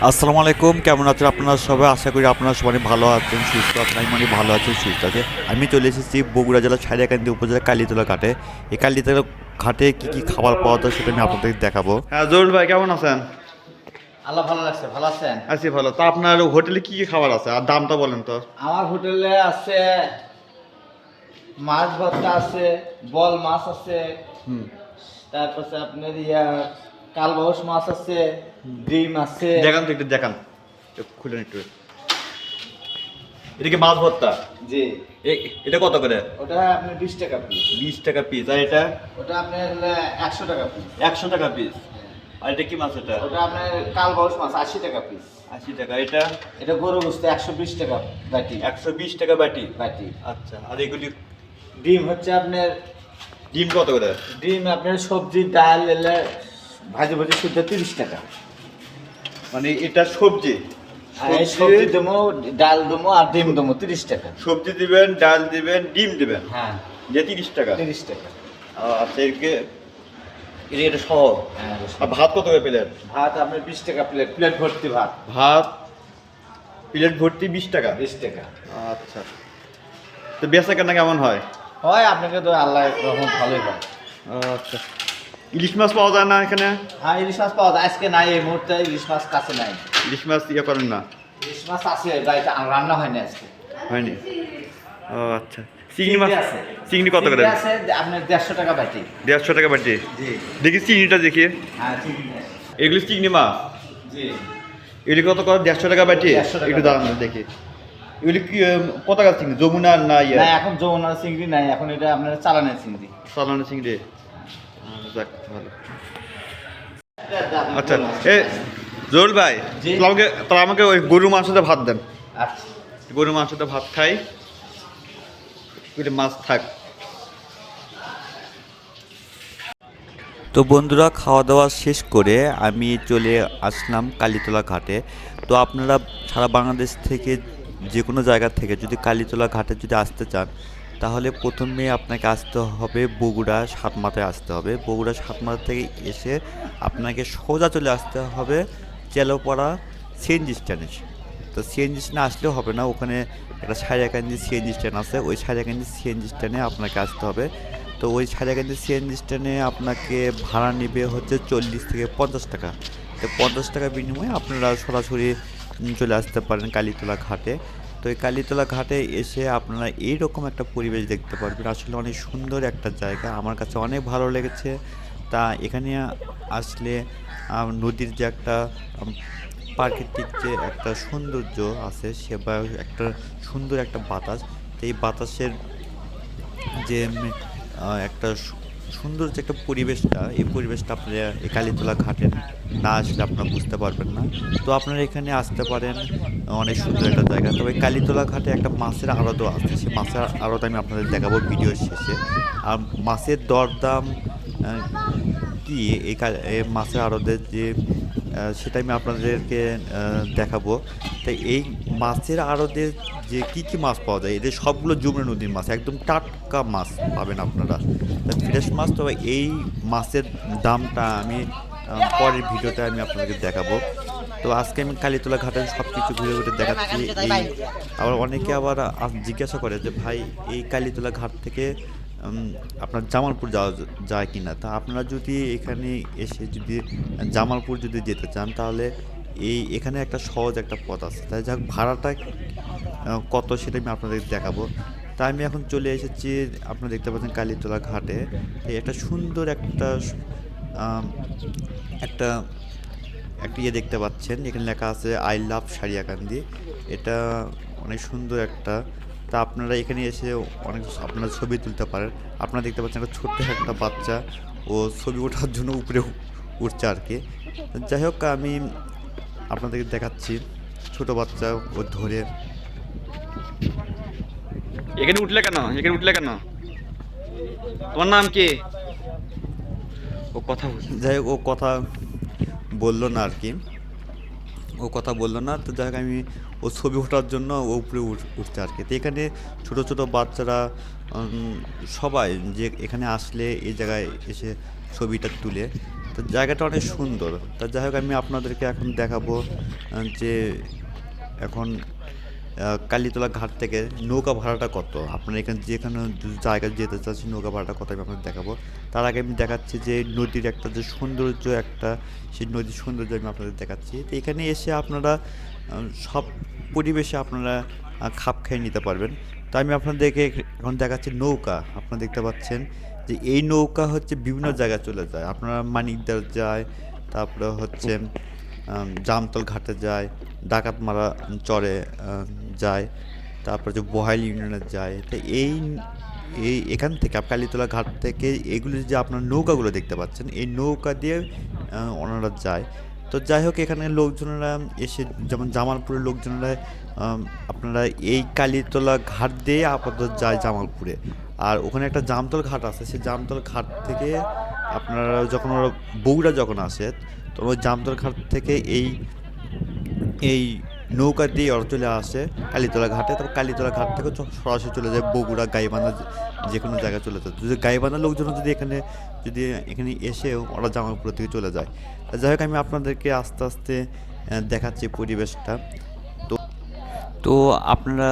আসসালামু আলাইকুম, কেমন আছেন আপনারা সবাই? আশা করি আপনারা সবাই ভালো আছেন, সুস্থ আছেন। আমি ভালো আছি, সুস্থ আছে। আমি চলে এসেছি বগুড়া জেলার সারিয়াকান্দি উপজেলা কালীতলা ঘাটে। এই কালীতলা ঘাটে কি কি খাবার পাওয়া যায় সেটা আমি আপনাদের দেখাবো। হ্যাঁ, জরুল ভাই কেমন আছেন? আল্লাহ ভালো লাগছে, ভালো আছেন? আছি ভালো। তা আপনার হোটেলে কি কি খাবার আছে আর দামটা বলেন তো? আমার হোটেলে আছে মাছ ভর্তা আছে, বল মাছ আছে, তারপরে আপনার কালবাউস মাছ আছে, ডিম আছে। দেখান তো একটু, দেখান খুলেন একটু। এটা কি মাছ ভর্তা? জি। এটা কত করে? ওটা আপনার 20 টাকা পিস। 20 টাকা পিস। আর এটা? ওটা আপনার 100 টাকা পিস। 100 টাকা পিস। আর এটা কি মাছ? এটা ওটা আপনার কালবাউস মাছ 80 টাকা পিস। 80 টাকা। এটা? এটা গরু গোস্ত 120 টাকা বাটি। 120 টাকা বাটি। বাটি। আচ্ছা। আর এগুলি? ডিম হচ্ছে আপনার, ডিম কত করে? ডিম আপনার সবজি ডাল এলে ভাজি ভাজি শুদ্ধ 30 টাকা। মানে এটা সবজি? আর এই সবজি দেবো, ডাল দেবো আর ডিম দেবো 30 টাকা। সবজি দিবেন, ডাল দিবেন, ডিম দিবেন, হ্যাঁ, যে 30 টাকা। 30 টাকা। আচ্ছা, এটা সহ। হ্যাঁ, আর ভাত কত করে প্লেট? ভাত আপনার 20 টাকা প্লেট, প্লেট ভর্তি ভাত। ভাত প্লেট ভর্তি 20 টাকা। 20 টাকা। আচ্ছা, তো বেচা কেনা কেমন হয়? হয় আপনাকে তো আল্লাহ রহমত ভালোই হয়। আচ্ছা, ইলিশ মাছ পাওয়া যায় না এখানে? হ্যাঁ, ইলিশ মাছ পাওয়া যায়। আজকে নাই, এই মুহূর্তে ইলিশ মাছ কাছে নাই। ইলিশ মাছ ইয়ে করেন না? ইলিশ মাছ আছে বাড়িতে, রান্না হয় না আজকে। হয়নি? ও আচ্ছা। চিংড়ি মাছ আছে। চিংড়ি কত করে? চিংড়ি আছে আপনার 150 টাকা বাটি। 150 টাকা বাটি। জি। দেখি চিংড়িটা দেখি। হ্যাঁ, চিংড়ি আছে। এগুলি চিংড়ি মাছ? জি। এগুলি কত করে? 150 টাকা বাটি। 150 টাকা একটু দাঁড়ান দেখি। এগুলি কি কত গাছ চিংড়ি? যমুনার না ইয়ে? না, এখন যমুনার চিংড়ি নাই, এখন এটা আপনার চালানের চিংড়ি। সালানা চিংড়ি। যাক, ভালো। আচ্ছা, এ জরুল ভাই, জি। তাহলে আমাকে ওই গরুর মাংসতে ভাত দেন। আচ্ছা। গরুর মাংসতে ভাত খাই, মাছ থাক। তো বন্ধুরা, খাওয়া দাওয়া শেষ করে আমি চলে আসলাম কালীতলা ঘাটে। তো আপনারা সারা বাংলাদেশ থেকে যে কোনো জায়গা থেকে যদি কালীতলা ঘাটে যদি আসতে চান, তাহলে প্রথমে আপনাকে আসতে হবে বগুড়া সাতমাথায় আসতে হবে। বগুড়া সাতমাথা থেকে এসে আপনাকে সোজা চলে আসতে হবে চেলোপাড়া সিএনজি স্ট্যান্ডে। তো সিএনজি স্ট্যান্ডে আসলেও হবে না, ওখানে একটা সারিয়াকান্দি সিএনজি স্ট্যান্ড আছে, ওই সারিয়াকান্দি সিএনজি স্ট্যান্ডে আপনাকে আসতে হবে। তো ওই সারিয়াকান্দি সিএনজি স্ট্যান্ডে আপনাকে ভাড়া নেবে হচ্ছে 40 থেকে 50 টাকা। তো 50 টাকা বিনিময়ে আপনারা সরাসরি চলে আসতে পারেন কালীতলা ঘাটে। তো এই কালীতলা ঘাটে এসে আপনারা এইরকম একটা পরিবেশ দেখতে পারবেন। আসলে অনেক সুন্দর একটা জায়গা, আমার কাছে অনেক ভালো লেগেছে। তা এখানে আসলে নদীর যে একটা প্রাকৃতিক যে একটা সৌন্দর্য আছে, সে বা একটা সুন্দর একটা বাতাস, তো এই বাতাসের যে একটা সুন্দর যে একটা পরিবেশটা, এই পরিবেশটা আপনারা এই কালীতলা ঘাটে না আসলে আপনারা বুঝতে পারবেন না। তো আপনারা এখানে আসতে পারেন, অনেক সুন্দর একটা জায়গা। তবে কালীতলা ঘাটে একটা মাছের আড়তও আছে, সেই মাছের আড়ত আমি আপনাদের দেখাবো ভিডিওর শেষে। আর মাছের দরদাম কি এই মাছের আড়তের যে সেটা আমি আপনাদেরকে দেখাবো। তাই এই মাছের আড়তে যে কী কী মাছ পাওয়া যায়, এদের সবগুলো যমুনা নদীর মাছ, একদম টাটকা মাছ পাবেন আপনারা, ফ্রেশ মাছ। তবে এই মাছের দামটা আমি পরের ভিডিওতে আমি আপনাদেরকে দেখাবো। তো আজকে আমি কালীতলা ঘাটের সব কিছু ঘুরে ঘুরে দেখাচ্ছি। এই আবার অনেকে আবার জিজ্ঞাসা করে যে ভাই, এই কালীতলা ঘাট থেকে আপনার জামালপুর যাওয়া যায় কি না। তা আপনারা যদি এখানে এসে যদি জামালপুর যদি যেতে চান, তাহলে এখানে একটা সহজ একটা পথ আছে। তাই যাক, ভাড়াটা কত সেটা আমি আপনাদের দেখাবো। তাই আমি এখন চলে এসেছি, আপনারা দেখতে পাচ্ছেন কালীতলা ঘাটে। এই একটা সুন্দর আম, একটা একটা ইয়ে দেখতে পাচ্ছেন, এখানে লেখা আছে আই লাভ সারিয়াকান্দি। এটা অনেক সুন্দর একটা। তা আপনারা এখানে এসে অনেক আপনারা ছবি তুলতে পারেন। আপনারা দেখতে পাচ্ছেন একটা ছোট্ট একটা বাচ্চা, ও ছবি ওঠার জন্য উপরে উঠছে আর কি। যাই হোক, আমি আপনাদেরকে দেখাচ্ছি ছোট বাচ্চা ও ধরে। এখানে উঠলে কেন? এখানে উঠলে কেন? তোমার নাম কি? ও কথা, যাই হোক, ও কথা বললো না আর কি, ও কথা বললো না। তো যাই হোক, আমি ও ছবি ওঠার জন্য ও উপরে উঠছে আর কি। তো এখানে ছোটো ছোটো বাচ্চারা সবাই যে এখানে আসলে এই জায়গায় এসে ছবিটা তুলে। তো জায়গাটা অনেক সুন্দর। তা যাই হোক, আমি আপনাদেরকে এখন দেখাবো যে এখন কালীতলা ঘাট থেকে নৌকা ভাড়াটা কত। আপনারা এখানে যেখানে জায়গায় যেতে চাচ্ছি নৌকা ভাড়াটা কত আমি আপনাদের দেখাবো। তার আগে আমি দেখাচ্ছি যে নদীর একটা যে সৌন্দর্য, একটা সেই নদীর সৌন্দর্য আমি আপনাদের দেখাচ্ছি। তো এখানে এসে আপনারা সব পরিবেশে আপনারা খাপ খেয়ে নিতে পারবেন। তো আমি আপনাদেরকে এখন দেখাচ্ছি নৌকা। আপনারা দেখতে পাচ্ছেন যে এই নৌকা হচ্ছে বিভিন্ন জায়গায় চলে যায়। আপনারা মানিকদার যায়, তারপরে হচ্ছে জামতল ঘাটে যায়, ডাকাতমারা চরে যায়, তারপর যে বহাইল ইউনিয়নে যায়। তো এই এই এখান থেকে কালীতলা ঘাট থেকে এগুলি যে আপনার নৌকাগুলো দেখতে পাচ্ছেন, এই নৌকা দিয়ে ওনারা যায়। তো যাই হোক, এখানে লোকজনেরা এসে যেমন জামালপুরের লোকজনেরা আপনারা এই কালীতলা ঘাট দিয়ে আপাতত যায় জামালপুরে। আর ওখানে একটা জামতল ঘাট আছে, সেই জামতল ঘাট থেকে আপনারা যখন ওরা বগুড়া যখন আসে, তো ওই জামতল ঘাট থেকে এই এই নৌকা দিয়ে ওরা চলে আসে কালীতলা ঘাটে। তারপর কালীতলা ঘাট থেকে সরাসরি চলে যায় বগুড়া, গাইবান্ধা, যে কোনো জায়গায় চলে যায়। যদি গাইবান্ধার লোকজন যদি এখানে এসে ওরা জামালপুর থেকে চলে যায়। যাই হোক, আমি আপনাদেরকে আস্তে আস্তে দেখাচ্ছি পরিবেশটা। তো তো আপনারা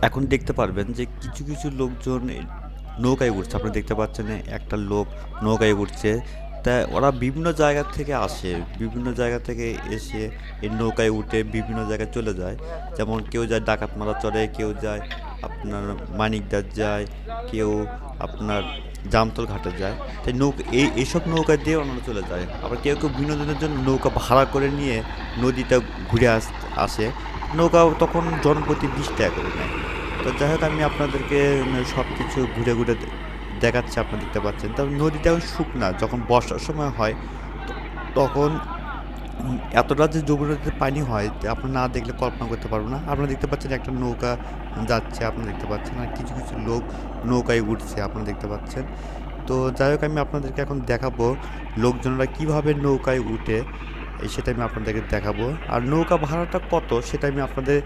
এখন দেখতে পারবেন যে কিছু কিছু লোকজন নৌকায় উঠছে। আপনারা দেখতে পাচ্ছেন একটা লোক নৌকায় উঠছে। তা ওরা বিভিন্ন জায়গা থেকে আসে, বিভিন্ন জায়গা থেকে এসে এই নৌকায় উঠে বিভিন্ন জায়গায় চলে যায়। যেমন কেউ যায় ডাকাতমারা চরে, কেউ যায় আপনার মানিকদার যায়, কেউ আপনার জামতল ঘাটে যায়। তাই এইসব নৌকা দিয়ে ওনারা চলে যায়। আবার কেউ কেউ বিনোদনের জন্য নৌকা ভাড়া করে নিয়ে নদীটা ঘুরে আসে। নৌকা তখন জনপ্রতি 20 টাকা করে নেয়। তো যাই হোক, আমি আপনাদেরকে সব কিছু ঘুরে ঘুরে দেখাচ্ছি। আপনারা দেখতে পাচ্ছেন তবে নদীটা এখন শুকনা। যখন বর্ষার সময় হয় তখন এতটা যে যমুনা নদীতে পানি হয় যে আপনারা না দেখলে কল্পনা করতে পারবো না। আপনারা দেখতে পাচ্ছেন একটা নৌকা যাচ্ছে, আপনারা দেখতে পাচ্ছেন, আর কিছু কিছু লোক নৌকায় উঠছে, আপনারা দেখতে পাচ্ছেন। তো যাই হোক, আমি আপনাদেরকে এখন দেখাবো লোকজনরা কিভাবে নৌকায় উঠে, সেটা আমি আপনাদেরকে দেখাবো। আর নৌকা ভাড়াটা কত সেটা আমি আপনাদের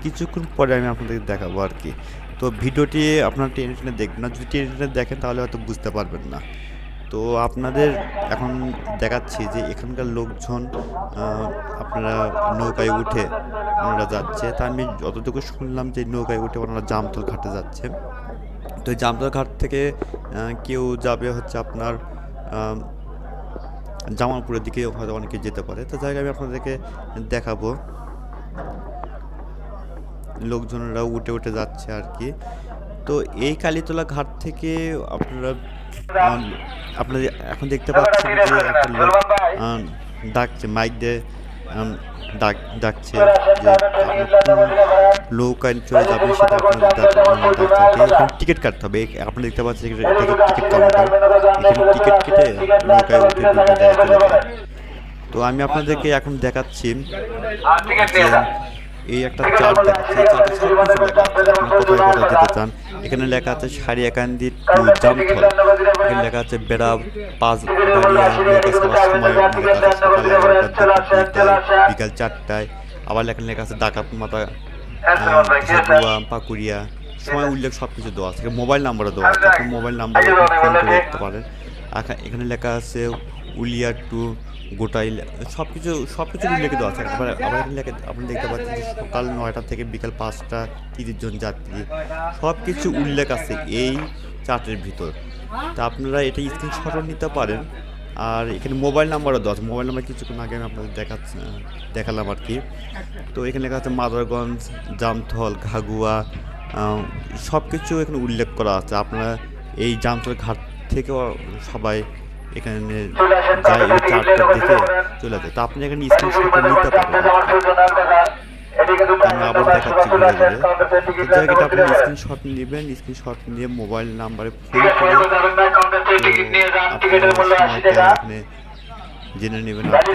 কিছুক্ষণ পরে আমি আপনাদেরকে দেখাবো আর কি। তো ভিডিওটি আপনারা টেনে টেনে দেখবেন না, যদি টেনে টেনে দেখেন তাহলে হয়তো বুঝতে পারবেন না। তো আপনাদের এখন দেখাচ্ছি যে এখানকার লোকজন আপনারা নৌকায় উঠে ওনারা যাচ্ছে। তা আমি যতটুকু শুনলাম যে নৌকায় উঠে ওনারা জামতল ঘাটে যাচ্ছে। তো এই জামতল ঘাট থেকে কেউ যাবে হচ্ছে আপনার জামালপুরের দিকে, হয়তো অনেকে যেতে পারে। তো জায়গায় আমি আপনাদেরকে দেখাবো লোকজনেরা উঠে উঠে যাচ্ছে আর কি। তো এই কালীতলা ঘাট থেকে আপনারা আপনারা এখন দেখতে পাচ্ছেন যে একটা লোক ডাকছে, মাইক দিয়ে ডাকছে যে নৌকায় চলে যাবে, সেটা আপনার টিকিট কাটতে হবে। আপনারা দেখতে পাচ্ছেন টিকিট কাউন্টার, এখানে টিকিট কেটে নৌকায় উঠে বিভিন্ন জায়গায় চলে যায়। তো আমি আপনাদেরকে এখন দেখাচ্ছি যে এই একটা চার্ট দেখাচ্ছে। এই চার্টে সব কিছু লেখা আছে, আপনারা কোথায় কোথায় যেতে চান। এখানে লেখা আছে সারিয়াকান্দি টু জামথল, এখানে লেখা আছে বেড়া 5 বাড়িয়া নৌকা ছাড়ার সময় লেখা আছে সকাল 11টায়, 2টায়, বিকাল 4টায়। আবার এখানে লেখা আছে ডাকাতমারা, ঝাগুয়া, পাকুড়িয়া, সময় উল্লেখ সব কিছু দেওয়া আছে। মোবাইল নাম্বারও দেওয়া আছে, আপনি মোবাইল নাম্বারে ফোন করে দেখতে পারেন। এখানে লেখা আছে উলিয়া টু গোটাই, সব কিছু উল্লেখ দেওয়া আছে। আবার আপনি দেখতে পাচ্ছেন যে সকাল 9টা থেকে বিকাল 5টা 30 জন যাত্রী, সব কিছু উল্লেখ আছে এই চার্টের ভিতর। তা আপনারা এটা স্ক্রিনশটও নিতে পারেন। আর এখানে মোবাইল নাম্বারও দেওয়া আছে। মোবাইল নাম্বার কিছুক্ষণ আগে আমি আপনাদের দেখালাম আর কি। তো এখানে লেখা আছে মাদারগঞ্জ, জামথল, ঘাগুয়া, সব কিছু এখানে উল্লেখ করা আছে। আপনারা এই জামথল ঘাট থেকেও সবাই এখানে যাই এই চার্টটা দেখে চলে যায়। তো আপনি এখানে স্ক্রিনশট নিতে পারেন। আমি আবার দেখাচ্ছি ঘুরে ঘুরে। জায়গাটা আপনি স্ক্রিনশট নেবেন, স্ক্রিনশট নিয়ে মোবাইল নাম্বারে ফোন করে এখানে জেনে নেবেন আর কি।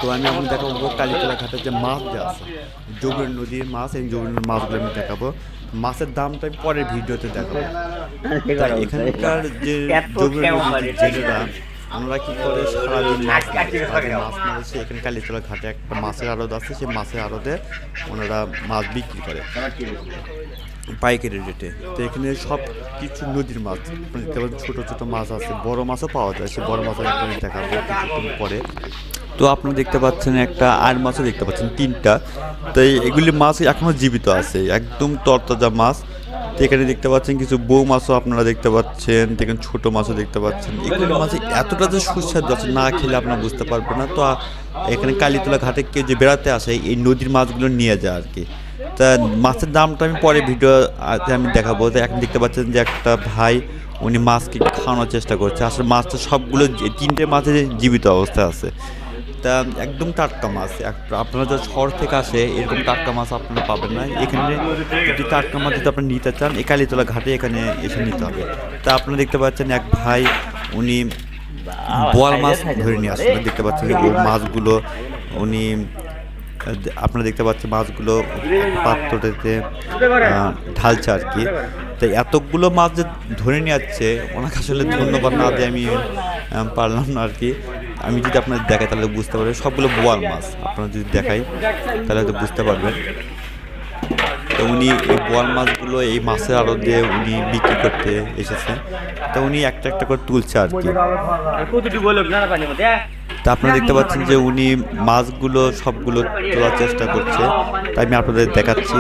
তো আমি এখন দেখাবো কালীতলা ঘাটের যে মাছ যে আছে, যমুনা নদীর মাছ, এই যমুনা মাছগুলো আমি দেখাবো। মাছের দামটা আমি পরের ভিডিওতে দেখাবো। তাই এখানকার যে যমুনা নদীর জেলেরা ওনারা কি করে সারাদিন মাছ মারে এখানে কালীতলা ঘাটে একটা মাছের আড়ত আছে, সেই মাছের আড়তে ওনারা মাছ বিক্রি করে পাইকারি রেটে। তো এখানে সব কিছু নদীর মাছ, ছোটো ছোটো মাছ আছে, বড় মাছও পাওয়া যায়, সেই বড় মাছের একটা দেখাবো কিছুক্ষণ পরে। তো আপনারা দেখতে পাচ্ছেন একটা আর মাছও দেখতে পাচ্ছেন 3টা। তো এগুলি মাছ এখনও জীবিত আছে, একদম তরতাজা মাছ। তো এখানে দেখতে পাচ্ছেন কিছু বউ মাছও আপনারা দেখতে পাচ্ছেন, এখানে ছোটো মাছও দেখতে পাচ্ছেন। এগুলি মাছ এতটা যে সুস্বাদু আছে, না খেলে আপনারা বুঝতে পারবেন না। তো এখানে কালীতলা ঘাটে কেউ যে বেড়াতে আসে এই নদীর মাছগুলো নিয়ে যায় আর কি। তা মাছের দামটা আমি পরে ভিডিওতে আমি দেখাবো। তো এখন দেখতে পাচ্ছেন যে একটা ভাই উনি মাছকে খাওয়ানোর চেষ্টা করছে। আসলে মাছটা সবগুলো 3টে মাছে জীবিত অবস্থায় আছে। তা একদম টাটকা মাছ। আপনারা যারা শহর থেকে আসে এরকম টাটকা মাছ আপনারা পাবেন না এখানে। যদি টাটকা মাছ যদি আপনারা নিতে চান এই কালীতলা ঘাটে এখানে এসে নিতে হবে। তা আপনারা দেখতে পাচ্ছেন এক ভাই উনি বোয়াল মাছ ধরে নিয়ে আসছেন। দেখতে পাচ্ছেন ওই মাছগুলো উনি, আপনারা দেখতে পাচ্ছেন মাছগুলো পাত্রটাতে ঢালছে আর কি। তাই এতগুলো মাছ যে ধরে নিয়ে যাচ্ছে ওনাকে আসলে ধন্যবাদ না দিয়ে আমি পারলাম না আর কি। আমি যদি আপনাদের দেখাই তাহলে বুঝতে পারবেন, সবগুলো বোয়াল মাছ আপনারা যদি দেখাই তাহলে হয়তো বুঝতে পারবেন। তো উনি এই বোয়াল মাছগুলো এই মাছের আড়ত দিয়ে উনি বিক্রি করতে এসেছেন। তো উনি একটা একটা করে তুলছে আর কি। তা আপনারা দেখতে পাচ্ছেন যে উনি মাছগুলো সবগুলো তোলার চেষ্টা করছে, তাই আমি আপনাদের দেখাচ্ছি।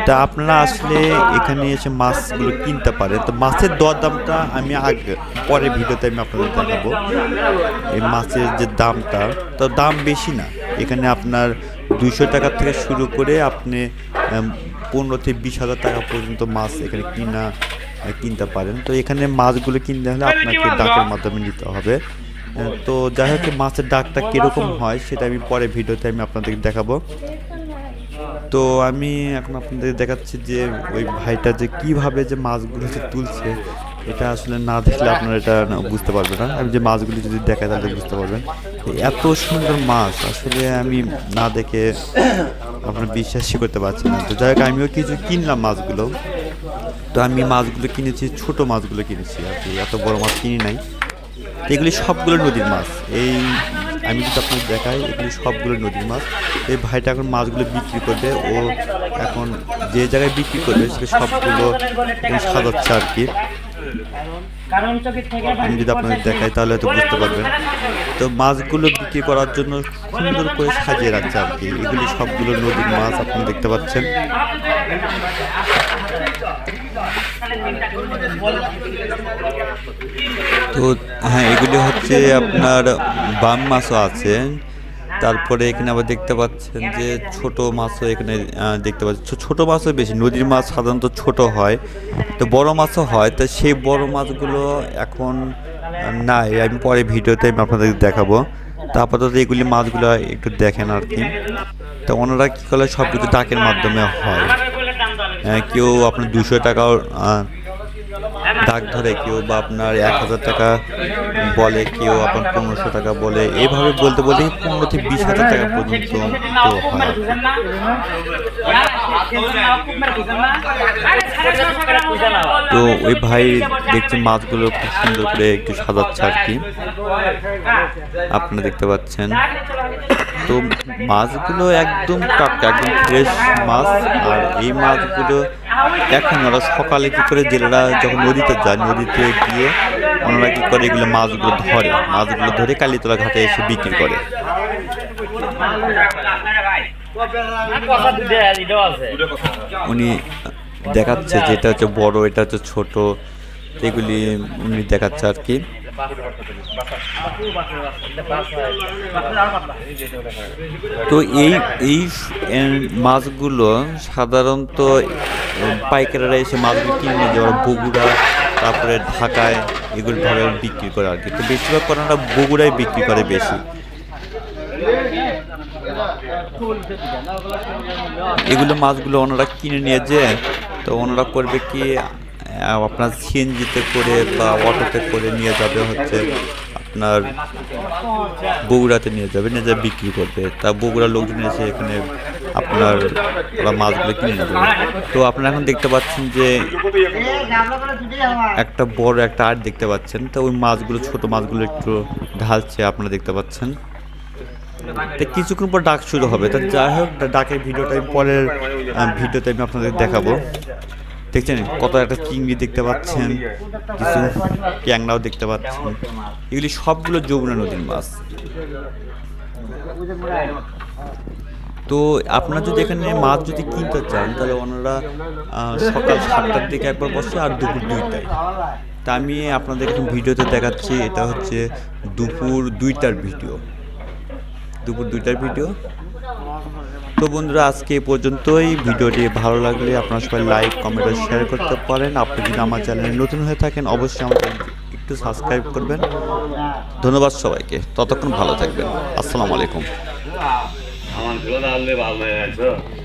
তা আপনারা আসলে এখানে এসে মাছগুলো কিনতে পারেন। তো মাছের দরদামটা আমি পরে ভিডিওতে আমি আপনাদের দেখাবো। এই মাছের যে দামটা, তো দাম বেশি না। এখানে আপনার 200 টাকা থেকে শুরু করে আপনি 15 থেকে 20,000 টাকা পর্যন্ত মাছ এখানে কিনতে পারেন। তো এখানে মাছগুলো কিনতে হলে আপনাকে ডাকের মাধ্যমে নিতে হবে। তো যাই হোক মাছের ডাকটা কীরকম হয় সেটা আমি পরে ভিডিওতে আমি আপনাদেরকে দেখাবো। তো আমি এখন আপনাদের দেখাচ্ছি যে ওই ভাইটা যে কীভাবে যে মাছগুলো যে তুলছে, এটা আসলে না দেখলে আপনারা এটা বুঝতে পারবেন না। আমি যে মাছগুলি যদি দেখাই তাহলে বুঝতে পারবেন। এত সুন্দর মাছ আসলে আমি না দেখে আপনারা বিশ্বাসই করতে পারছেন না। তো যাই হোক আমিও কিছু কিনলাম মাছগুলো। তো আমি মাছগুলো কিনেছি, ছোটো মাছগুলো কিনেছি আর কি, এত বড় মাছ কিনি নাই। এগুলি সবগুলো নদীর মাছ। এই আমি যদি আপনাকে দেখাই এগুলি সবগুলো নদীর মাছ। এই ভাইটা এখন মাছগুলো বিক্রি করবে, ও এখন যে জায়গায় বিক্রি করবে সে সবগুলো সাজাচ্ছে আর কি। আমি যদি আপনাকে দেখাই তাহলে হয়তো বুঝতে পারবেন। তো মাছগুলো বিক্রি করার জন্য সুন্দর করে সাজিয়ে রাখছে আর কি। এগুলি সবগুলো নদীর মাছ আপনি দেখতে পাচ্ছেন। তো হ্যাঁ, এগুলি হচ্ছে আপনার বাম মাছও আছে। তারপরে এখানে আবার দেখতে পাচ্ছেন যে ছোট মাছও এখানে দেখতে পাচ্ছেন। ছোট মাছও বেশি, নদীর মাছ সাধারণত ছোট হয়, তো বড় মাছও হয়। তো সেই বড় মাছগুলো এখন নাই, আমি পরে ভিডিওতে আমি আপনাদের দেখাবো। তা আপাতত এগুলি মাছগুলো একটু দেখেন আর কি। তো ওনারা কী করে সব কিছু ডাকের মাধ্যমে হয়। কেউ আপনার 200 টাকাও ডাক ধরে, কেউ বা আপনার 1000 টাকা বলে, কেউ আপনার 1500 টাকা বলে। এইভাবে বলতে বলতে 15 থেকে 20,000 টাকা পর্যন্ত তো হয়। তো ওই ভাই দেখছি মাছগুলো খুব সুন্দর করে একটু সাজাচ্ছে আর কি, আপনারা দেখতে পাচ্ছেন। তো মাছগুলো একদম টাটকা, একদম ফ্রেশ মাছ। আর এই মাছগুলো এখন ওরা সকালে কী করে জেলেরা যখন নদীতে যায়, নদীতে গিয়ে ওনারা কী করে এগুলো মাছগুলো ধরে কালীতলা ঘাটে এসে বিক্রি করে। উনি দেখাচ্ছে যে এটা হচ্ছে বড়, এটা হচ্ছে ছোট, এগুলি উনি দেখাচ্ছে আর কি। তো এই মাছগুলো সাধারণত পাইকাররা এসে মাছগুলো কিনে নিয়ে যায় বগুড়া, তারপরে ঢাকায় এগুলো ধরে বিক্রি করে আর কি। তো বেশিরভাগ ওনারা বগুড়ায় বিক্রি করে বেশি। এগুলো মাছগুলো ওনারা কিনে নিয়ে যায়, তো ওনারা করবে কি আপনার সিএনজিতে করে বা অটোতে করে নিয়ে যাবে হচ্ছে আপনার বগুড়াতে নিয়ে যাবে, নিয়ে যাবে বিক্রি করবে। তা বগুড়ার লোকজন এসে এখানে আপনার ওরা মাছগুলো কিনে নেবে। তো আপনারা এখন দেখতে পাচ্ছেন যে একটা বড় একটা আড় দেখতে পাচ্ছেন। তো ওই মাছগুলো, ছোট মাছগুলো একটু ঢালছে, আপনারা দেখতে পাচ্ছেন। তো কিছুক্ষণ পর ডাক শুরু হবে। তা যাই হোক, ডাকের ভিডিওটা আমি পরের ভিডিওতে আমি আপনাদের দেখাবো। দেখছেন কত একটা চিংড়ি দেখতে পাচ্ছেন, কিছু ট্যাংরাও দেখতে পাচ্ছেন। এগুলি সবগুলো যমুনা নদীর মাছ। তো আপনারা যদি এখানে মাছ যদি কিনতে চান, তাহলে ওনারা সকাল 7টার দিকে একবার বসে আর দুপুর 2টায়। তা আমি আপনাদের এখন ভিডিওতে দেখাচ্ছি, এটা হচ্ছে দুপুর 2টার ভিডিও, দুপুর 2টার ভিডিও। তো বন্ধুরা, আজকে এই পর্যন্তই। ভিডিওটি ভালো লাগলে আপনারা সবাই লাইক, কমেন্ট আর শেয়ার করতে পারেন। আপনি যদি আমার চ্যানেলে নতুন হয়ে থাকেন, অবশ্যই আমার চ্যানেলটি একটু সাবস্ক্রাইব করবেন। ধন্যবাদ সবাইকে, ততক্ষণ ভালো থাকবেন। আসসালামু আলাইকুম। আমার ভালো